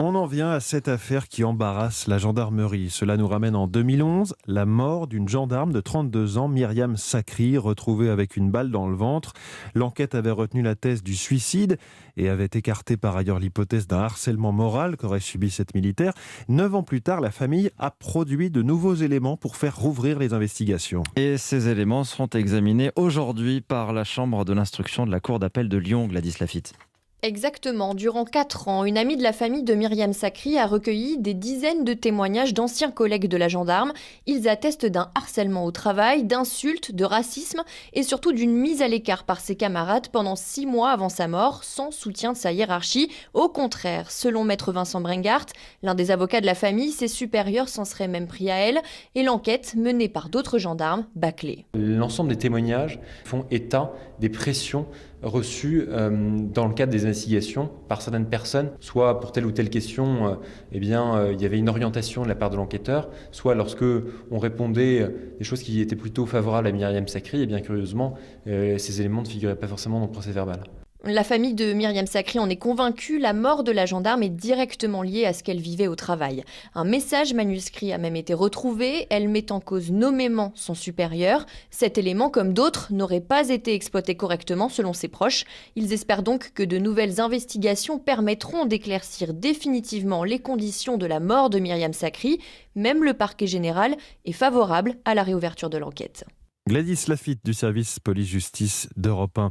On en vient à cette affaire qui embarrasse la gendarmerie. Cela nous ramène en 2011, la mort d'une gendarme de 32 ans, Myriam Sakri, retrouvée avec une balle dans le ventre. L'enquête avait retenu la thèse du suicide et avait écarté par ailleurs l'hypothèse d'un harcèlement moral qu'aurait subi cette militaire. 9 ans plus tard, la famille a produit de nouveaux éléments pour faire rouvrir les investigations. Et ces éléments seront examinés aujourd'hui par la Chambre de l'instruction de la Cour d'appel de Lyon, Gladys Laffitte. Exactement. Durant 4 ans, une amie de la famille de Myriam Sakri a recueilli des dizaines de témoignages d'anciens collègues de la gendarme. Ils attestent d'un harcèlement au travail, d'insultes, de racisme et surtout d'une mise à l'écart par ses camarades pendant 6 mois avant sa mort, sans soutien de sa hiérarchie. Au contraire, selon maître Vincent Brengart, l'un des avocats de la famille, ses supérieurs s'en seraient même pris à elle et l'enquête menée par d'autres gendarmes bâclée. L'ensemble des témoignages font état des pressions reçues dans le cadre des investigations par certaines personnes, soit pour telle ou telle question, il y avait une orientation de la part de l'enquêteur, soit lorsque on répondait des choses qui étaient plutôt favorables à Myriam Sakri, et bien curieusement, ces éléments ne figuraient pas forcément dans le procès verbal. La famille de Myriam Sakri en est convaincue, la mort de la gendarme est directement liée à ce qu'elle vivait au travail. Un message manuscrit a même été retrouvé, elle met en cause nommément son supérieur. Cet élément, comme d'autres, n'aurait pas été exploité correctement selon ses proches. Ils espèrent donc que de nouvelles investigations permettront d'éclaircir définitivement les conditions de la mort de Myriam Sakri. Même le parquet général est favorable à la réouverture de l'enquête. Gladys Laffitte du service police-justice d'Europe 1.